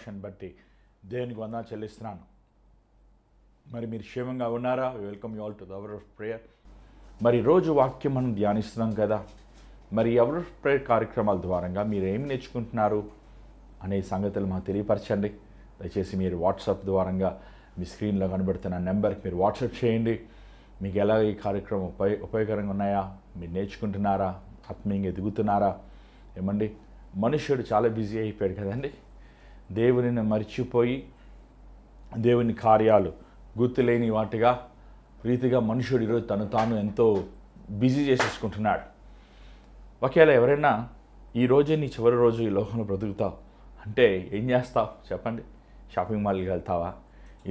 అవకాశాన్ని బట్టి దేవునికి వందనాలు చెల్లిస్తున్నాను. మరి మీరు క్షేమంగా ఉన్నారా? Welcome you all to the hour of prayer. మరి రోజు వాక్యం మనం ధ్యానిస్తున్నాం కదా. మరి అవర్ ఆఫ్ ప్రేయర్ కార్యక్రమాల ద్వారంగా మీరు ఏమి నేర్చుకుంటున్నారు అనే సంగతులు మాకు తెలియపరచండి. దయచేసి మీరు వాట్సాప్ ద్వారంగా మీ స్క్రీన్లో కనబడుతున్న నెంబర్కి మీరు వాట్సాప్ చేయండి. మీకు ఎలా ఈ కార్యక్రమం ఉపయోగకరంగా ఉన్నాయా, మీరు నేర్చుకుంటున్నారా, ఆత్మీయంగా ఎదుగుతున్నారా? ఏమండి, మనుష్యుడు చాలా బిజీ అయిపోయాడు కదండి. దేవునిని మర్చిపోయి దేవుని కార్యాలు గుర్తులేని వాటిగా రీతిగా మనుషుడు ఈరోజు తాను ఎంతో బిజీ చేసేసుకుంటున్నాడు. ఒకవేళ ఎవరైనా ఈ రోజే నీ చివరి రోజు ఈ లోకంలో బ్రతుకుతావు అంటే ఏం చేస్తావు చెప్పండి? షాపింగ్ మాల్కి వెళ్తావా?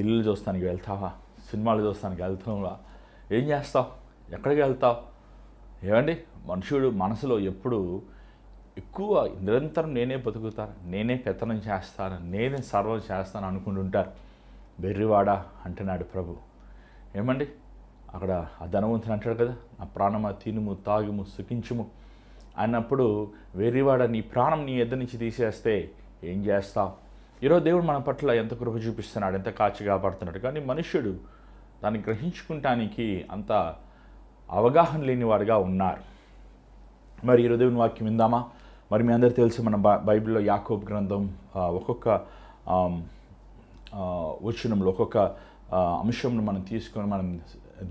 ఇల్లు చూస్తానికి వెళ్తావా? సినిమాలు చూస్తానికి వెళ్తావా? ఏం చేస్తావు? ఎక్కడికి వెళ్తావు? ఏమండి, మనుషుడు మనసులో ఎప్పుడు ఎక్కువ నిరంతరం నేనే బతుకుతాను, నేనే పెత్తనం చేస్తాను, నేనే సర్వం చేస్తాను అనుకుంటుంటారు. వెర్రివాడా అంటున్నాడు ప్రభు. ఏమండి, అక్కడ ఆ ధనవంతుని అంటాడు కదా, నా ప్రాణమా తినుము తాగుము సుఖించుము అన్నప్పుడు వెర్రివాడ నీ ప్రాణం నీ ఎద్ద నుంచి తీసేస్తే ఏం చేస్తావు? ఈరోజు దేవుడు మన పట్ల ఎంత కృప చూపిస్తున్నాడు, ఎంత కాచి కాపాడుతున్నాడు. కానీ మనుష్యుడు దాన్ని గ్రహించుకుంటానికి అంత అవగాహన లేనివాడుగా ఉన్నారు. మరి ఈరోజు దేవుని వాక్యం విందామా? మరి మీ అందరికీ తెలుసు, మన బైబిల్లో యాకోబు గ్రంథం ఒక్కొక్క వచనంలో ఒక్కొక్క అంశంను మనం తీసుకొని మనం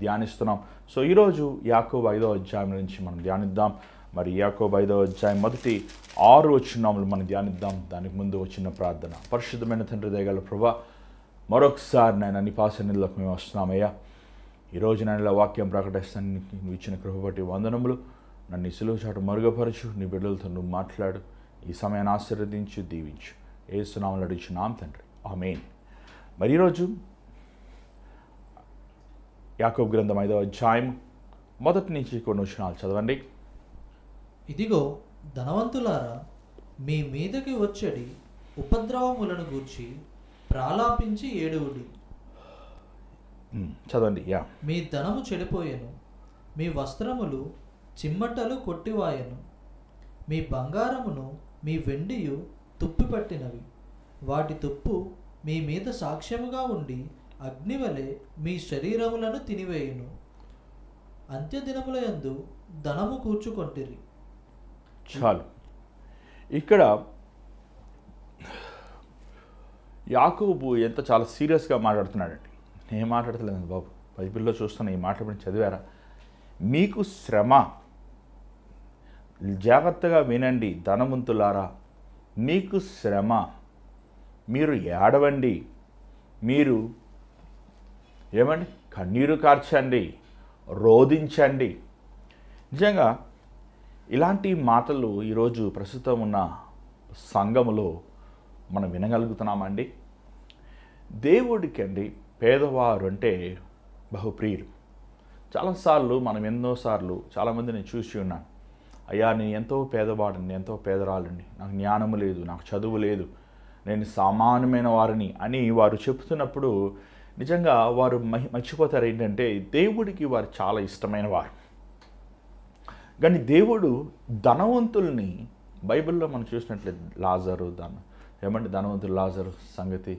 ధ్యానిస్తున్నాం. సో ఈరోజు యాకోబు 5వ అధ్యాయం నుంచి మనం ధ్యానిద్దాం. మరి యాకోబు 5వ అధ్యాయం మొదటి 6 వచనములు మనం ధ్యానిద్దాం. దానికి ముందు వచ్చిన ప్రార్థన. పరిశుద్ధమైన తండ్రి దయగల ప్రభువా, మరొకసారి నేను నీ పాసన్నిధిలోకి మేము వస్తున్నామయ్యా. ఈరోజు నేను ఇలా వాక్యం ప్రకటిస్తాను. నువ్వు ఇచ్చిన కృప బట్టి వందనములు. నన్ను సులువు చాటు మరుగుపరచు, నీ బిడ్డలతో నువ్వు మాట్లాడు. ఈ సమయాన్ని ఆశీర్వదించు, దీవించు. యేసు నామములో అడుగుచున్నాం తండ్రి, ఆమేన్. మరి ఈరోజు యాకోబు గ్రంథం 5వ అధ్యాయం మొదటి నుంచి కొన్ని వచనాలు చదవండి. ఇదిగో ధనవంతులారా, మీ మీదకి వచ్చడి ఉపద్రవములను గూర్చి ప్రాలాపించి ఏడువుడి. చదవండి. మీ ధనము చెడిపోయెను, మీ వస్త్రములు చిమ్మటలు కొట్టివాయెను, మీ బంగారమును మీ వెండియు తుప్పిపట్టినవి. వాటి తుప్పు మీ మీద సాక్ష్యముగా ఉండి అగ్నివలె మీ శరీరములను తినివేయును. అంత్యదినముల యందు ధనము కూర్చుకొంటిరి. చాలు. ఇక్కడ యాకోబు ఎంత చాలా సీరియస్గా మాట్లాడుతున్నాడండి. నేను మాట్లాడతలేదు బాబు, బైబిల్లో చూస్తున్నా ఈ మాట చదివారా? మీకు శ్రమ, జాగ్రత్తగా వినండి ధనవంతులారా, మీకు శ్రమ, మీరు ఏడవండి, మీరు ఏమండి కన్నీరు కార్చండి, రోధించండి. నిజంగా ఇలాంటి మాటలు ఈరోజు ప్రస్తుతం ఉన్న సంఘములో మనం వినగలుగుతున్నామండి. దేవుడికి అండి పేదవారు అంటే బహుప్రియులు. చాలాసార్లు మనం ఎన్నోసార్లు చాలామందిని చూసి ఉన్నాను. అయ్యా, నేను ఎంతో పేదవాడిని, ఎంతో పేదరాలండి, నాకు జ్ఞానము లేదు, నాకు చదువు లేదు, నేను సామాన్యమైన వారిని అని వారు చెప్తున్నప్పుడు నిజంగా వారు మర్చిపోతారు ఏంటంటే దేవుడికి వారు చాలా ఇష్టమైన వారు. కానీ దేవుడు ధనవంతుల్ని బైబిల్లో మనం చూసినట్లయితే లాజరు ధనవంతుడు లాజరు సంగతి,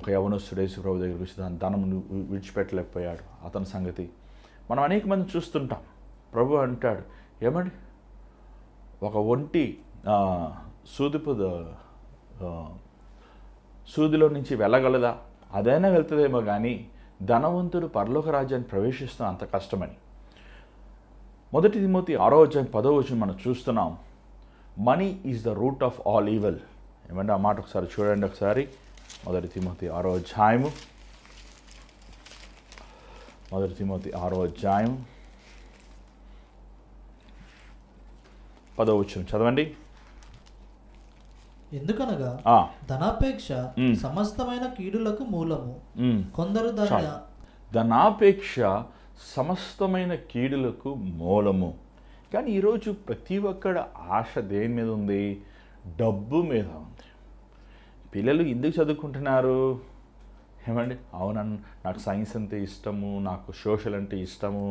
ఒక యవనస్తుడు యేసు ప్రభు దగ్గరికి వచ్చి ధనమును విడిచిపెట్టలేకపోయాడు అతని సంగతి మనం అనేక మంది చూస్తుంటాం. ప్రభు అంటాడు, ఏమండి ఒక ఒంటి సూదిలో నుంచి వెళ్ళగలదా? అదైనా వెళ్తుందేమో కానీ ధనవంతుడు పరలోక రాజ్యాన్ని ప్రవేశిస్తాం అంత కష్టమని. 1 తిమోతి 6వ అధ్యాయం 10వ వచనం మనం చూస్తున్నాం. Money is the root of all evil. ఏమంటే ఆ మాట ఒకసారి చూడండి. ఒకసారి 1 తిమోతి 6వ అధ్యాయము 1 తిమోతి 6వ అధ్యాయం 10వ వచనం చదవండి. ఎందుకనగా ధనాపేక్ష సమస్తమైన కీడులకు మూలము. కొందరు ధనాపేక్ష సమస్తమైన కీడులకు మూలము. కానీ ఈరోజు ప్రతి ఒక్కడ ఆశ దేని మీద ఉంది? డబ్బు మీద ఉంది. పిల్లలు ఎందుకు చదువుకుంటున్నారు? ఏమండి, అవునన్న నాకు సైన్స్ అంటే ఇష్టము, నాకు సోషల్ అంటే ఇష్టము,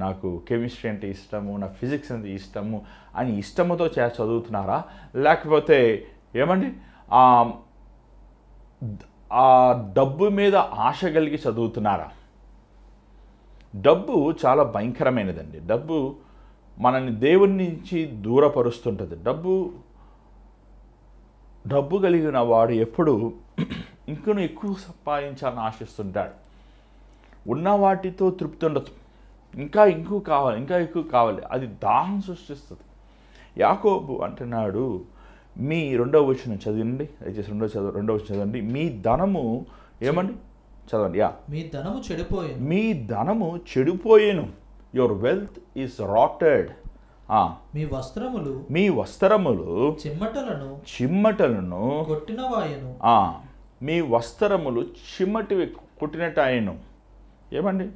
నాకు కెమిస్ట్రీ అంటే ఇష్టము, నాకు ఫిజిక్స్ అంటే ఇష్టము అని ఇష్టముతో చదువుతున్నారా? లేకపోతే ఏమండి ఆ డబ్బు మీద ఆశ కలిగి చదువుతున్నారా? డబ్బు చాలా భయంకరమైనదండి. డబ్బు మనల్ని దేవుని నుంచి దూరపరుస్తుంటుంది. డబ్బు కలిగిన వాడు ఎప్పుడు ఇంకనూ ఎక్కువ సంపాదించాలని ఆశిస్తుంటాడు. ఉన్న వాటితో తృప్తి ఉండదు, ఇంకా ఎక్కువ కావాలి. అది దాహం సృష్టిస్తుంది. యాకోబు అంటున్నాడు, మీ 2వ వచనం చదివండి, దయచేసి 2వ వచనం చదవండి. మీ ధనము ఏమండి చదవండి. మీ ధనము చెడిపోయేను. Your wealth is rotted. మీ వస్త్రములు చిమ్మటలను మీ వస్త్రములు చిమ్మటివి కొట్టినట్టాయను. ఏమండి,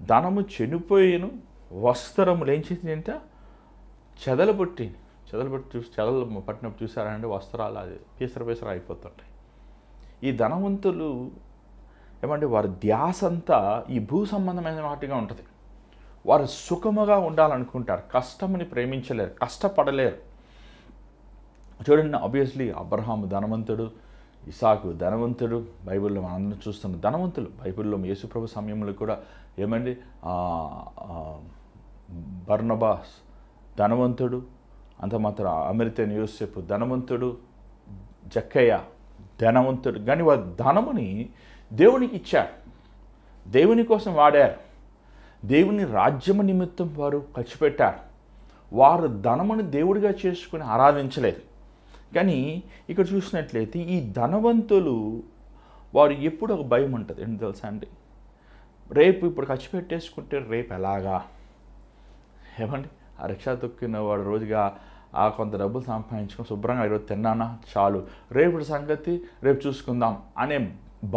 ధనము చెడిపోయేను, వస్త్రములు ఏం చేసిందంట? చెదలు పట్టినప్పుడు చూసారంటే వస్త్రాలు అది పీసర అయిపోతుంటాయి. ఈ ధనవంతులు ఏమంటే వారి ధ్యాస అంతా ఈ భూ సంబంధమైన వాటిగా ఉంటుంది. వారు సుఖముగా ఉండాలనుకుంటారు, కష్టముని ప్రేమించలేరు, కష్టపడలేరు. చూడండి, ఆబ్వియస్లీ అబ్రహాము ధనవంతుడు, ఇసాకు ధనవంతుడు. బైబిల్లో మనందరం చూస్తున్న ధనవంతులు. బైబిల్లో యేసుప్రభు సమయంలో కూడా ఏమండి బర్నబాస్ ధనవంతుడు, అంత మాత్రం అమెరికన్ యోసేపు ధనవంతుడు, జక్కయ్య ధనవంతుడు. కానీ వారు ధనముని దేవునికి ఇచ్చారు, దేవుని కోసం వాడారు, దేవుని రాజ్యము నిమిత్తం వారు ఖర్చు పెట్టారు. వారు ధనముని దేవుడిగా చేసుకుని ఆరాధించలేదు. కానీ ఇక్కడ చూసినట్లయితే ఈ ధనవంతులు వారు ఎప్పుడు ఒక భయం ఉంటుంది. ఏంటి తెలుసా అండి? రేపు ఇప్పుడు ఖర్చు పెట్టేసుకుంటే రేపు ఎలాగా? ఏమండి, ఆ రిక్షా తొక్కిన వాడు రోజుగా కొంత డబ్బులు సంపాదించుకొని శుభ్రంగా ఈరోజు తిన్నానా చాలు, రేపు సంగతి రేపు చూసుకుందాం అనే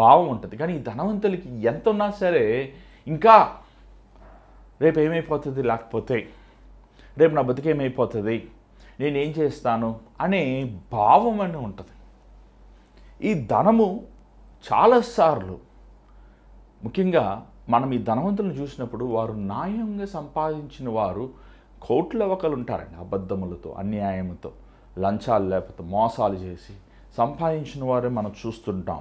భావం ఉంటుంది. కానీ ఈ ధనవంతులకి ఎంత ఉన్నా సరే ఇంకా రేపు ఏమైపోతుంది, లేకపోతే రేపు నా బతికేమైపోతుంది, నేనేం చేస్తాను అనే భావం అని ఉంటుంది. ఈ ధనము చాలాసార్లు ముఖ్యంగా మనం ఈ ధనవంతులను చూసినప్పుడు వారు న్యాయంగా సంపాదించిన వారు కోట్ల ఒకరు ఉంటారండి. అబద్ధములతో, అన్యాయంతో, లంచాలు లేకపోతే మోసాలు చేసి సంపాదించిన వారే మనం చూస్తుంటాం.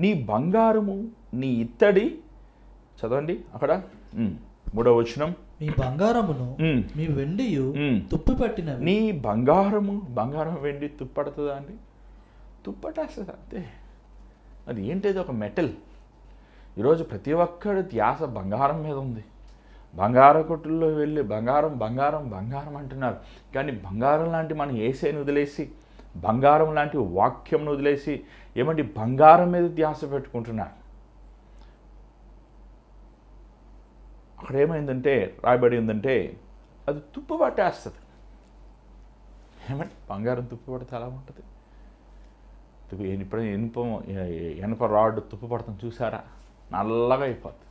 నీ బంగారము నీ ఇత్తడి, చదవండి అక్కడ 3వ వచనం. మీ బంగారమును మీ వెండియు తుప్పు పట్టినవి. నీ బంగారం వెండి తుప్పడుతుందా అండి? తుప్పటేస్తుంది అంతే. అది ఏంటిది? ఒక మెటల్. ఈరోజు ప్రతి ఒక్కరి ధ్యాస బంగారం మీద ఉంది. బంగార కొట్టుల్లో వెళ్ళి బంగారం అంటున్నారు. కానీ బంగారం లాంటి మనం యేసుని వదిలేసి, బంగారం లాంటి వాక్యంను వదిలేసి ఏమంటే బంగారం మీద ధ్యాస పెట్టుకుంటున్నారు. అక్కడ ఏమైందంటే రాయబడి ఉందంటే అది తుప్పు పట్టేస్తుంది. ఏమంటే బంగారం తుప్పు పడితే ఎలా ఉంటుంది? ఇప్పుడు ఇనుప రాడ్ తుప్పు పడతాం చూసారా? నల్లగా అయిపోతుంది.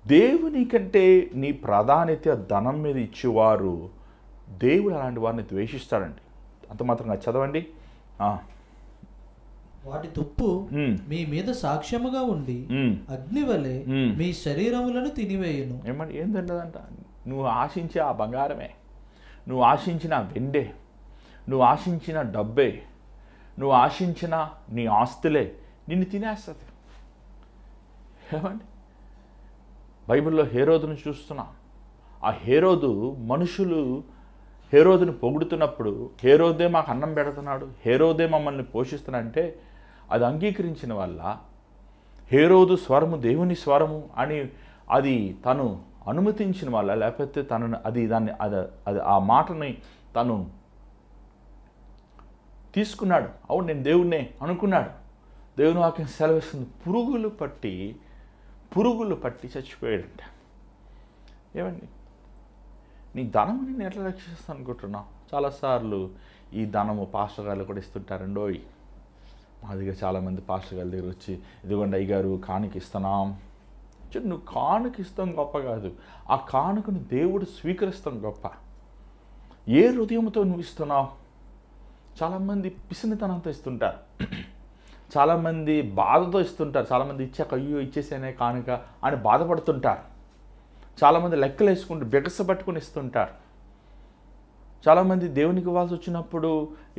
దేవుని కంటే నీ ప్రాధాన్యత ధనం మీద ఇచ్చేవారు దేవుడు అలాంటి వారిని ద్వేషిస్తాడండి. అంత మాత్రంగా చదవండి. వాటి తుప్పు మీ మీద సాక్ష్యముగా ఉండి అగ్ని వలె మీ శరీరములను తినివేయును. ఏమంటే ఏంటంటదంట? నువ్వు ఆశించే ఆ బంగారమే, నువ్వు ఆశించిన వెండే, నువ్వు ఆశించిన డబ్బే, నువ్వు ఆశించిన నీ ఆస్తులే నిన్ను తినేస్తుంది. ఏమండి, బైబిల్లో హేరోదును చూస్తున్నాం. ఆ హేరోదు మనుషులు హేరోదుని పొగుడుతున్నప్పుడు హేరోదే మాకు అన్నం పెడుతున్నాడు, హేరోదే మమ్మల్ని పోషిస్తున్నాడంటే అది అంగీకరించిన వల్ల హేరోదు స్వరము దేవుని స్వరము అని అది తను అనుమతించిన వల్ల, లేకపోతే తనను అది ఆ మాటని తను తీసుకున్నాడు. అవును నేను దేవుణ్ణే అనుకున్నాడు. దేవుని వాక్యం సెలవిస్తుంది, పురుగులు పట్టి చచ్చిపోయాడంట. ఏమండి, నీ ధనము నేను ఎట్లా రక్షిస్తాను అనుకుంటున్నావు? చాలాసార్లు ఈ ధనము పాస్టర్ గారు కూడా ఇస్తుంటారండోయ్. మా దగ్గర చాలామంది పాస్టర్ గారి దగ్గర వచ్చి, ఇదిగోండి అయ్యగారు కానుక ఇస్తున్నాం. నువ్వు కానుక ఇస్తాం గొప్ప కాదు, ఆ కానుకను దేవుడు స్వీకరిస్తాం గొప్ప. ఏ హృదయంతో నువ్వు ఇస్తున్నావు? చాలామంది పిసినితనంతో ఇస్తుంటారు, చాలామంది బాధతో ఇస్తుంటారు, చాలామంది ఇచ్చాక అయ్యో ఇచ్చేసేనే కానుక అని బాధపడుతుంటారు, చాలామంది లెక్కలు వేసుకుంటూ బిగస పట్టుకుని ఇస్తుంటారు, చాలామంది దేవునికి ఇవ్వాల్సి వచ్చినప్పుడు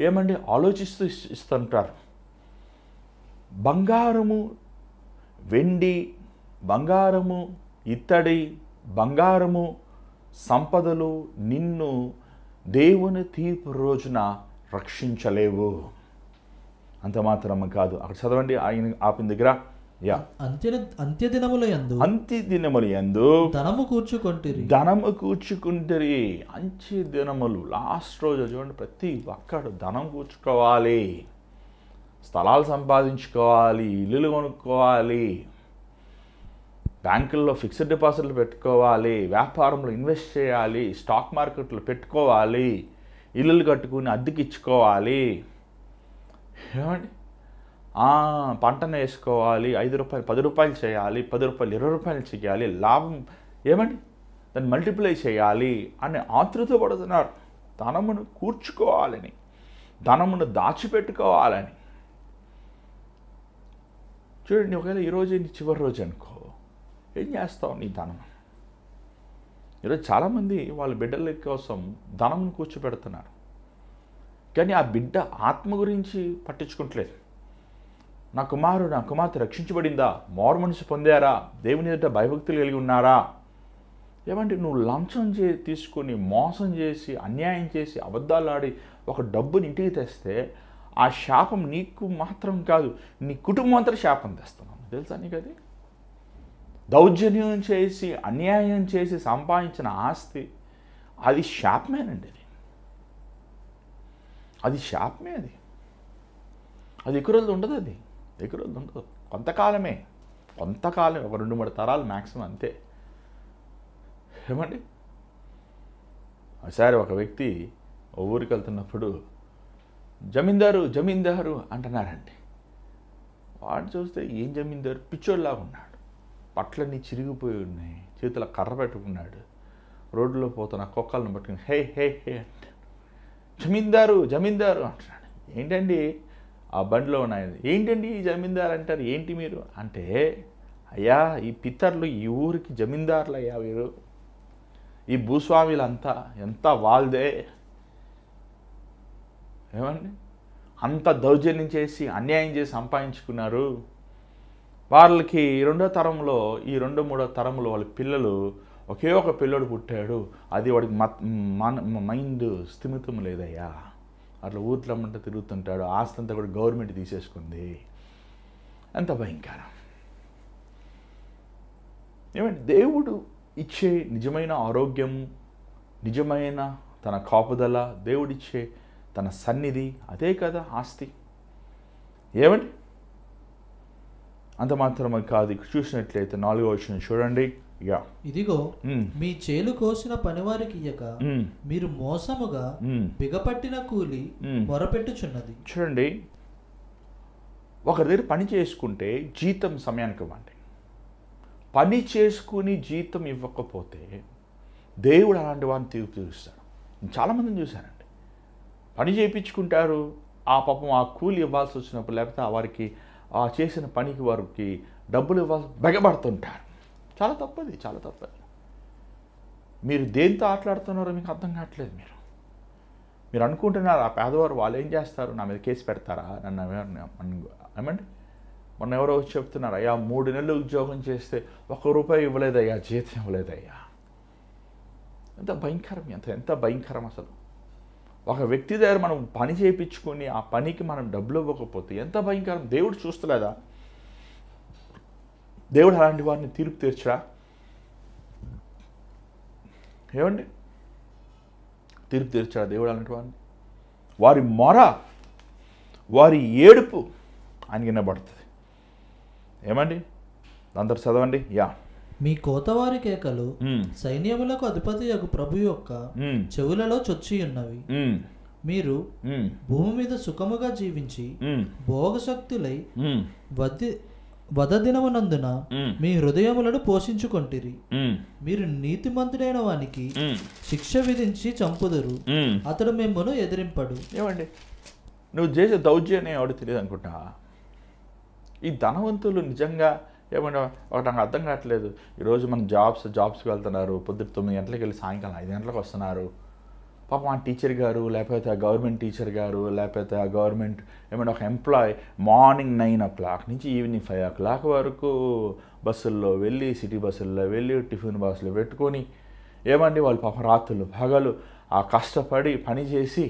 ఏమండి ఆలోచిస్తూ ఇస్తుంటారు. బంగారము, వెండి, బంగారము, ఇత్తడి, బంగారము, సంపదలు నిన్ను దేవుని తీర్పు రోజున రక్షించలేవు. అంత మాత్రమే కాదు, అక్కడ చదవండి ఆయన ఆపిన దగ్గర. అంత్యదినముల యందు ధనము కూర్చుకుంటారు. అంత్య దినములు, లాస్ట్ రోజు చూడండి, ప్రతి ఒక్కడు ధనం కూర్చుకోవాలి, స్థలాలు సంపాదించుకోవాలి, ఇల్లులు కొనుక్కోవాలి, బ్యాంకుల్లో ఫిక్స్డ్ డిపాజిట్లు పెట్టుకోవాలి, వ్యాపారంలో ఇన్వెస్ట్ చేయాలి, స్టాక్ మార్కెట్లో పెట్టుకోవాలి, ఇల్లులు కట్టుకుని అద్దెకి ఇచ్చుకోవాలి, ఏమండి పంటను వేసుకోవాలి, 5 రూపాయలు 10 రూపాయలు చేయాలి, 10 రూపాయలు 20 రూపాయలు చేయాలి, లాభం ఏమండి దాన్ని మల్టిప్లై చేయాలి అని ఆతృత పడుతున్నారు. ధనమును కూర్చుకోవాలని, ధనమును దాచిపెట్టుకోవాలని. చూడండి, ఒకవేళ ఈరోజు నీ చివరి రోజు అనుకో, ఏం చేస్తావు నీ ధనం? ఈరోజు చాలామంది వాళ్ళ బిడ్డల కోసం ధనమును కూర్చోపెడుతున్నారు, కానీ ఆ బిడ్డ ఆత్మ గురించి పట్టించుకుంటలేదు. నా కుమారుడు, నా కుమార్తె రక్షించబడిందా? మారు మనసు పొందారా? దేవుని ఎదుట భయభక్తులు కలిగి ఉన్నారా? ఏమంటే నువ్వు లంచం తీసుకొని మోసం చేసి, అన్యాయం చేసి, అబద్ధాలు ఆడి ఒక డబ్బుని ఇంటికి తెస్తే ఆ శాపం నీకు మాత్రం కాదు, నీ కుటుంబం అంతా శాపం తెస్తున్నావు. తెలుసా నీకు? అది దౌర్జన్యం చేసి, అన్యాయం చేసి సంపాదించిన ఆస్తి అది శాపమేనండి. అది శాపమే. అది ఎక్కువ రోజులు ఉండదు. అది ఎక్కువ రోజులు ఉండదు, కొంతకాలం, ఒక 2-3 తరాలు మ్యాక్సిమం, అంతే. ఏమండి, ఒకసారి ఒక వ్యక్తి ఊరికి వెళ్తున్నప్పుడు జమీందారు అంటున్నారండి. వాడు చూస్తే ఏం జమీందారు, పిచ్చోళ్ళలాగా ఉన్నాడు, బట్టలన్నీ చిరిగిపోయి ఉన్నాయి, చేతుల కర్ర పెట్టుకున్నాడు, రోడ్లో పోతున్న కుక్కలను పట్టుకుని హే హే హే అంటే జమీందారు అంటున్నాడు. ఏంటండి ఆ బండిలో ఉన్నాయి, ఏంటండి ఈ జమీందారు అంటారు, ఏంటి మీరు అంటే, అయ్యా ఈ పిత్తర్లు ఈ ఊరికి జమీందారులు అయ్యా, వీరు ఈ భూస్వాములంతా ఎంత వాళ్ళదే, ఏమండి అంత దౌర్జన్యం చేసి అన్యాయం చేసి సంపాదించుకున్నారు. వాళ్ళకి 2వ తరంలో, ఈ 2-3వ తరంలో వాళ్ళ పిల్లలు, ఒకే ఒక పిల్లడు పుట్టాడు, అది వాడికి మైండ్ స్థిమితం లేదయ్యా, అట్లా ఊర్లమ్మంటే తిరుగుతుంటాడు, ఆస్తి అంతా కూడా గవర్నమెంట్ తీసేసుకుంది. ఎంత భయంకరం. ఏమంటే దేవుడు ఇచ్చే నిజమైన ఆరోగ్యం, నిజమైన తన కాపుదల, దేవుడిచ్చే తన సన్నిధి, అదే కదా ఆస్తి. ఏమండి అంత మాత్రమే కాదు, ఇక్కడ చూసినట్లయితే 4వ వచనం చూడండి. ఇదిగో మీ చేలు కోసిన పనివారికి ఇయ్యక మీరు మోసముగా బిగపట్టిన కూలి మొరపెట్టుచున్నది. చూడండి, ఒకరి దగ్గర పని చేసుకుంటే జీతం సమయానికి ఇవ్వండి. పని చేసుకుని జీతం ఇవ్వకపోతే దేవుడు అలాంటి వారిని తీరుస్తాడు. చాలామందిని చూశానండి, పని చేయించుకుంటారు, ఆ పాపం ఆ కూలి ఇవ్వాల్సి వచ్చినప్పుడు, లేకపోతే వారికి ఆ చేసిన పనికి వారికి డబ్బులు ఇవ్వాల్సి బెగబడుతుంటారు. చాలా తప్పది. మీరు దేంతో ఆటలాడుతున్నారో మీకు అర్థం కావట్లేదు. మీరు అనుకుంటున్నారు ఆ పేదవారు వాళ్ళు ఏం చేస్తారు, నా మీద కేసు పెడతారా, ఏమండి మొన్న ఎవరో వచ్చి చెప్తున్నారు, అయ్యా 3 నెలలు ఉద్యోగం చేస్తే ₹1 ఇవ్వలేదయ్యా, జీతం ఇవ్వలేదయ్యా. ఎంత భయంకరం, ఎంత భయంకరం అసలు. ఒక వ్యక్తి దగ్గర మనం పని చేయించుకొని ఆ పనికి మనం డబ్బులు ఇవ్వకపోతే ఎంత భయంకరం. దేవుడు చూస్తలేదా? దేవుడు అలాంటి వారిని తీర్పు తీర్చరా? ఏమండి తీర్పు తీర్చరా దేవుడు అలాంటి వారిని? వారి మొర, వారి ఏడుపు ఆయనకి వినబడుతుంది. ఏమండి అందరు చదవండి. మీ కోతవారి కేకలు సైన్యములకు అధిపతి యొక్క ప్రభు యొక్క చెవులలో చొచ్చి ఉన్నవి. మీరు భూమి మీద సుఖముగా జీవించి భోగశక్తులై వదదినమునందున మీ హృదయములను పోషించుకొంటిరి. మీరు నీతిమంతుడైన వానికి శిక్ష విధించి చంపుదురు, అతడు మిమ్మును ఎదిరింపడు. ఏమండి నువ్వు చేసే దౌర్జన్యం ఎవడు తెలియదు అనుకుంటా. ఈ ధనవంతులు నిజంగా ఏమన్నా ఒకటి నాకు అర్థం కావట్లేదు. ఈరోజు మనం జాబ్స్కి వెళ్తున్నారు, పొద్దున్న 9 గంటలకు వెళ్ళి సాయంకాలం 5 గంటలకు వస్తున్నారు. పాపం ఆ టీచర్ గారు, లేకపోతే ఆ గవర్నమెంట్ టీచర్ గారు, లేకపోతే ఆ గవర్నమెంట్ ఏమైనా ఒక ఎంప్లాయ్ మార్నింగ్ 9 o'clock నుంచి ఈవినింగ్ 5 o'clock వరకు బస్సుల్లో వెళ్ళి, సిటీ బస్సుల్లో వెళ్ళి, టిఫిన్ బాక్స్లో పెట్టుకొని ఏమండి వాళ్ళు పాపం రాత్రులు పగలు ఆ కష్టపడి పని చేసి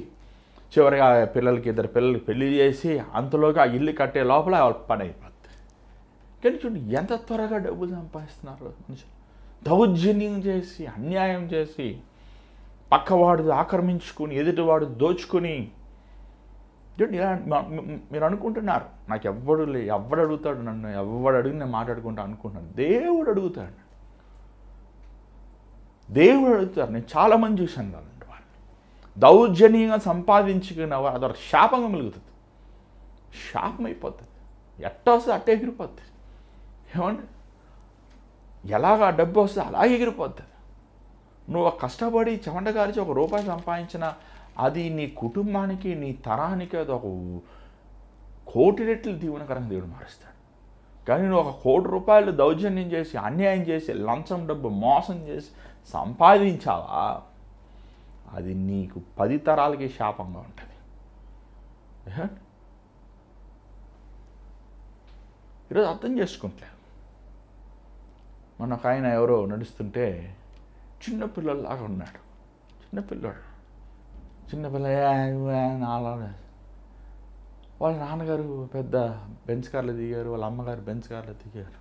చివరిగా పిల్లలకి 2 పిల్లలకి పెళ్లి చేసి అంతలోగా ఆ ఇల్లు కట్టే లోపల వాళ్ళ పని అయిపోద్ది. కానీ చూడండి ఎంత త్వరగా డబ్బులు సంపాదిస్తున్నారు మనుషులు. దౌర్జన్యం చేసి, అన్యాయం చేసి, పక్కవాడు ఆక్రమించుకుని, ఎదుటివాడు దోచుకుని. చూడండి ఇలా మీరు అనుకుంటున్నారు నాకు ఎవడు అడుగుతాడు, నన్ను ఎవడు అడిగి నేను మాట్లాడుకుంటా అనుకుంటున్నాను. దేవుడు అడుగుతాడు. దేవుడు అడుగుతారు. నేను చాలామంది చూశాను అలాంటి వాళ్ళు దౌర్జన్యంగా సంపాదించుకున్న వారు అదొక శాపంగా మిలుగుతుంది, శాపం అయిపోతుంది. ఎట్ట వస్తుంది అట్టే ఎగిరిపోతుంది. ఏమండి ఎలాగా డబ్బు వస్తుంది అలాగే ఎగిరిపోతుంది. నువ్వు కష్టపడి చెమట గారిచి ₹1 సంపాదించిన అది నీ కుటుంబానికి, నీ తరానికి అది ఒక 1 కోటి రెట్లు దీవెనకరంగా దేవుడు మారుస్తాడు. కానీ నువ్వు ₹1 కోటి దౌర్జన్యం చేసి, అన్యాయం చేసి, లంచం డబ్బు మోసం చేసి సంపాదించావా, అది నీకు 10 తరాలకి శాపంగా ఉంటుంది. ఈరోజు అర్థం చేసుకుంటలేదు. మనకు ఆయన ఎవరో నడుస్తుంటే చిన్నపిల్లలాగా ఉన్నాడు. చిన్నపిల్లడు వాళ్ళ నాన్నగారు పెద్ద బెంచ్ కార్లో దిగారు, వాళ్ళ అమ్మగారు బెంచ్ కార్లో దిగారు.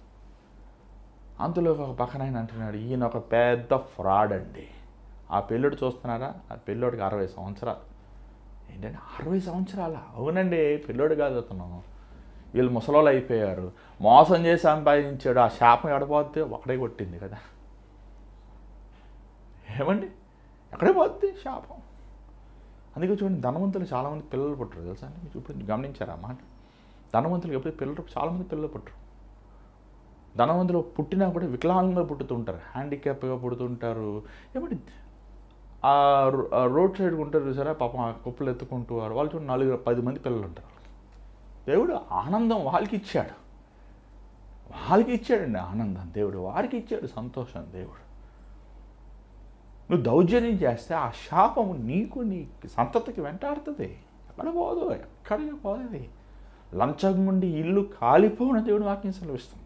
అంతలో ఒక పక్కన ఆయన అంటున్నాడు, ఈయన ఒక పెద్ద ఫ్రాడ్ అండి. ఆ పిల్లోడు చూస్తున్నారా, ఆ పిల్లోడికి 60 సంవత్సరాలు. ఏంటంటే 60 సంవత్సరాలా? అవునండి, పిల్లోడు కాదు అతను. వీళ్ళు ముసలోళ్ళు అయిపోయారు, మోసం చేసి సంపాదించాడు. ఆ శాపం ఎడపోతే ఒకటే కొట్టింది కదా. ఏమండి ఎక్కడే పోద్ది శాపం. అందుకే చూడండి ధనవంతులు చాలామంది పిల్లలు పుట్టరు తెలుసా అండి. మీరు ఇప్పుడు గమనించారా మాట? ధనవంతులకు ఎప్పుడు పిల్లలు చాలామంది పిల్లలు పుట్టరు. ధనవంతులు పుట్టినా కూడా వికలాంగంగా పుట్టుతుంటారు, హ్యాండిక్యాప్గా పుడుతుంటారు. ఏమంటే ఆ రోడ్ సైడ్ ఉంటారు చూసారా, పాపం ఆ కుప్పలు ఎత్తుకుంటూ వాళ్ళు చూడండి 4-10 మంది పిల్లలు ఉంటారు. దేవుడు ఆనందం వాళ్ళకి ఇచ్చాడు, ఇచ్చాడండి ఆనందం దేవుడు, వారికి ఇచ్చాడు సంతోషం దేవుడు. నువ్వు దౌర్జన్యం చేస్తే ఆ శాపము నీకు, నీ సంతతికి వెంటాడుతుంది. ఎక్కడ పోదు, ఎక్కడికి పోతుంది. లంచం నుండి ఇల్లు కాలిపోయిన దేవుడు వాక్యం సెలవిస్తుంది.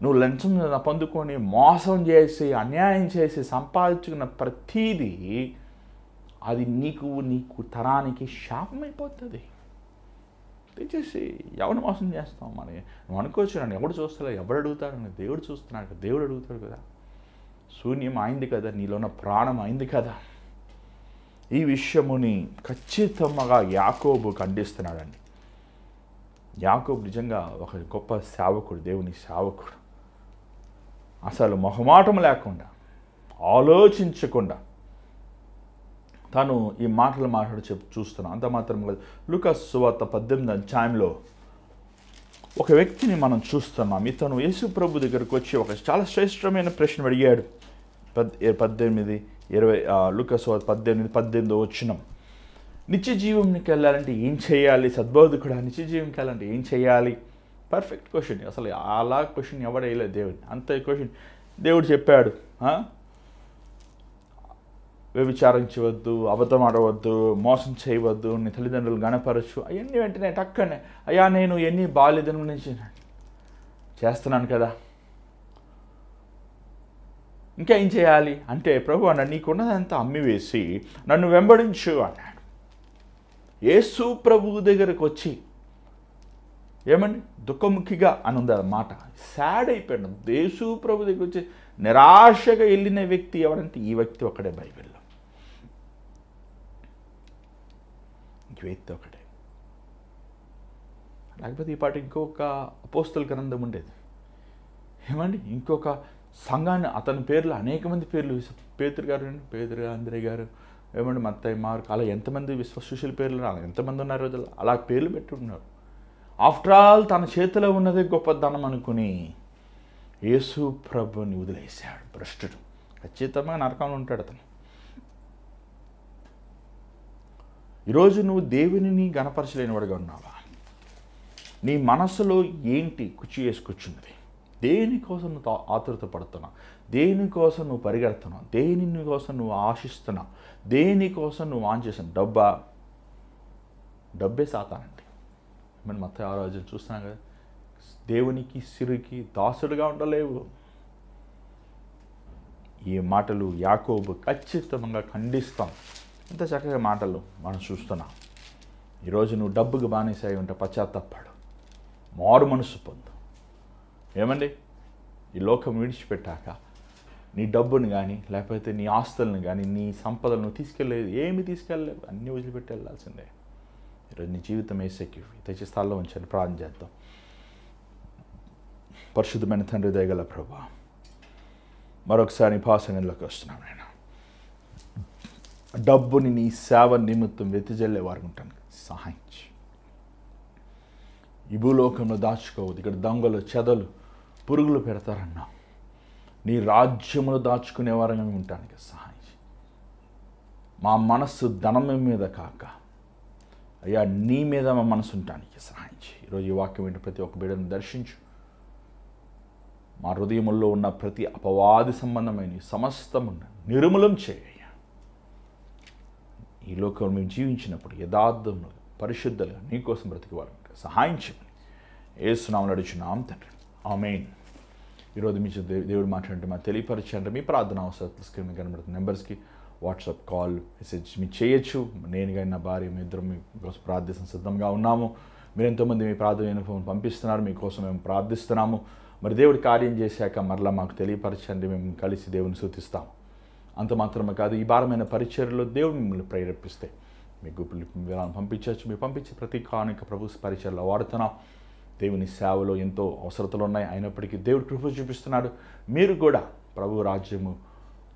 నువ్వు లంచం పొందుకొని మోసం చేసి, అన్యాయం చేసి సంపాదించుకున్న ప్రతీదీ అది నీకు తరానికి శాపమైపోతుంది. తెచ్చేసి ఎవరు మోసం చేస్తాం మనం? నువ్వు అనుకోవచ్చు నన్ను ఎవడు చూస్తలే, ఎవడు అడుగుతాడు? దేవుడు చూస్తున్నాడు, దేవుడు అడుగుతాడు కదా. శూన్యం అయింది కదా, నీలో ఉన్న ప్రాణం అయింది కదా. ఈ విషయముని ఖచ్చితంగా యాకోబు ఖండిస్తున్నాడండి. యాకోబు నిజంగా ఒక గొప్ప సేవకుడు, దేవుని సేవకుడు. అసలు మొహమాటం లేకుండా, ఆలోచించకుండా తను ఈ మాటలు చూస్తున్నాను. అంత మాత్రం కాదు, లూకాసు సువార్త 18వ అధ్యాయంలో ఒక వ్యక్తిని మనం చూస్తున్నాం. ఇతను యేసు ప్రభు దగ్గరకు వచ్చి ఒక చాలా శ్రేష్టమైన ప్రశ్న అడిగాడు. 18:20 లూకాసు సువార్త 18:18 వచనం. నిత్య జీవంకి వెళ్ళాలంటే ఏం చేయాలి? సద్బోధకుడు నిత్య జీవంకి వెళ్ళాలంటే ఏం చేయాలి? Perfect question. అసలు అలా క్వశ్చన్ ఎవడు వేయలేదు దేవుడు. అంత క్వశ్చన్ దేవుడు చెప్పాడు. వ్యభిచారించవద్దు, అబద్ధం ఆడవద్దు, మోసం చేయవద్దు, నీ తల్లిదండ్రులు గణపరచు. అవన్నీ వెంటనే టక్కనే అయ్యా నేను ఎన్ని బాల్యదినం నుంచి చేస్తున్నాను కదా, ఇంకా ఏం చేయాలి అంటే, ప్రభు అన్నాడు నీకున్నదంతా అమ్మివేసి నన్ను వెంబడించు అన్నాడు. యేసు ప్రభు దగ్గరకు వచ్చి ఏమండి దుఃఖముఖిగా అని ఉంది అన్నమాట. సాడ్ అయిపోయాడు. యేసు ప్రభు దగ్గర వచ్చి నిరాశగా వెళ్ళిన వ్యక్తి ఎవరంటే ఈ వ్యక్తి ఒకడే బైబిల్లో. వ్యక్తి ఒకటే. లేకపోతే ఈ పాట ఇంకొక అపోస్తల గ్రంథం ఉండేది. ఏమండి ఇంకొక సంఘాన్ని అతని పేర్లు అనేక మంది పేర్లు, పేతురు గారు, అంద్రే గారు, ఏమండి మత్తయి, మార్కు, అలా ఎంతమంది విశ్వశిష్యుల పేర్లు ఎంతమంది ఉన్నారు రోజుల్లో అలా పేర్లు పెట్టుకున్నారు. ఆఫ్టర్ ఆల్ తన చేతిలో ఉన్నదే గొప్ప ధనం అనుకుని యేసు ప్రభుని వదిలేశాడు. భ్రష్టుడు ఖచ్చితంగా నరకంలో ఉంటాడు అతను. ఈరోజు నువ్వు దేవునిని గణపరచలేనివాడుగా ఉన్నావా? నీ మనసులో ఏంటి కుర్చీ వేసుకొచ్చున్నది? దేనికోసం నువ్వు ఆతురత పడుతున్నావు? దేనికోసం నువ్వు పరిగెడుతున్నావు, దేనికోసం నువ్వు ఆశిస్తున్నావు, దేనికోసం నువ్వు ఆశిస్తున్నావు? డబ్బే సాతానండి. మనం మత్తయి 6వ అధ్యాయం చూస్తున్నాం కదా, దేవునికి సిరికి దాసుడుగా ఉండలేవు. ఈ మాటలు యాకోబు ఖచ్చితంగా ఖండిస్తాం. ఇంత చక్కగా మాటలు మనం చూస్తున్నాం. ఈరోజు నువ్వు డబ్బుకు బానిసై ఉంటే పశ్చాత్తాపడు, మారు మనసు పొందు. ఏమండి, ఈ లోకం విడిచిపెట్టాక నీ డబ్బుని కానీ, లేకపోతే నీ ఆస్తులను కానీ, నీ సంపదలను తీసుకెళ్ళలేదు, ఏమి తీసుకెళ్ళలేదు, అన్నీ వదిలిపెట్టి వెళ్ళాల్సిందే. ఈరోజు నీ జీవితం ఏసేకి తెచ్చి స్థాయిలో ఉంచండి. ప్రార్థన చేద్దాం. పరిశుద్ధమైన తండ్రి, దయగల ప్రభువా, మరొకసారి పాసంగంలోకి వస్తున్నాం. నేను డబ్బుని నీ సేవ నిమిత్తం వెతిజల్లే వారు ఉంటాను, సహాయించి. ఈ భూలోకంలో దాచుకోవద్దు. ఇక్కడ దొంగలు, చెదలు, పురుగులు పెడతారన్నా. నీ రాజ్యములు దాచుకునే వారంగా మేము ఉంటానికి సహాయించి. మా మనస్సు ధనం మీద కాక అయ్యా నీ మీద మా మనసు ఉండటానికి సహాయించి. ఈరోజు ఈ వాక్యం ఏంటి, ప్రతి ఒక్క బిడ్డను దర్శించు. మా హృదయముల్లో ఉన్న ప్రతి అపవాది సంబంధమైన సమస్తము నిర్మూలం చేయ. ఈ లోకంలో మేము జీవించినప్పుడు యథార్థములు, పరిశుద్ధులుగా నీకోసం బ్రతికేవారు సహాయం చేయమని యేసు నామములో అడుగుచున్నాం తండ్రి, ఆమేన్. ఈరోజు మీ దేవుడు మాట్లాడంటే మాకు తెలియపరచండి. మీ ప్రార్థన అవసరాలు స్క్రీన్ మీద కనబడుతున్న నెంబర్స్కి వాట్సాప్ కాల్ మెసేజ్ మీరు చేయొచ్చు. నేను కానీ నా భార్య మీ ఇద్దరం మీకోసం ప్రార్థిస్తాం సిద్ధంగా ఉన్నాము. మీరు ఎంతోమంది మీ ప్రార్థన పంపిస్తున్నారు, మీకోసం మేము ప్రార్థిస్తున్నాము. మరి దేవుడి కార్యం చేశాక మరలా మాకు తెలియపరచండి, మేము కలిసి దేవుని స్తుతిస్తాము. అంత మాత్రమే కాదు, ఈ భారమైన పరిచర్యలో దేవుడు మిమ్మల్ని ప్రేరేపిస్తే మీకు వివరాలను పంపించవచ్చు. మీరు పంపించే ప్రతి కానుక ప్రభు పరిచర్యలో వాడుతున్నాం. దేవుని సేవలో ఎంతో అవసరతలు ఉన్నాయి, అయినప్పటికీ దేవుడు కృప చూపిస్తున్నాడు. మీరు కూడా ప్రభు రాజ్యము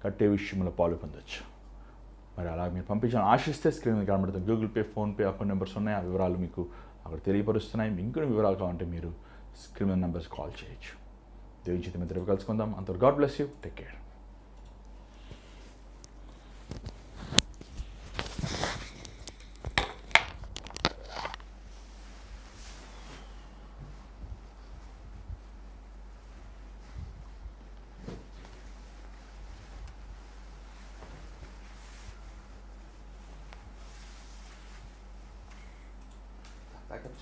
కట్టే విషయంలో పాలు పొందొచ్చు. మరి అలా మీరు పంపించాలని ఆశిస్తే స్క్రీన్ మీద కనబడుతుంది Google pay, PhonePe account numbers ఉన్నాయి. ఆ వివరాలు మీకు అక్కడ తెలియపరుస్తున్నాయి. ఇంకొన్ని వివరాలు కావాలంటే మీరు స్క్రీన్ మీద నెంబర్స్ కాల్ చేయొచ్చు. దేవుని చేత మీద కలుసుకుందాం. అంతవరకు God bless you. Take care.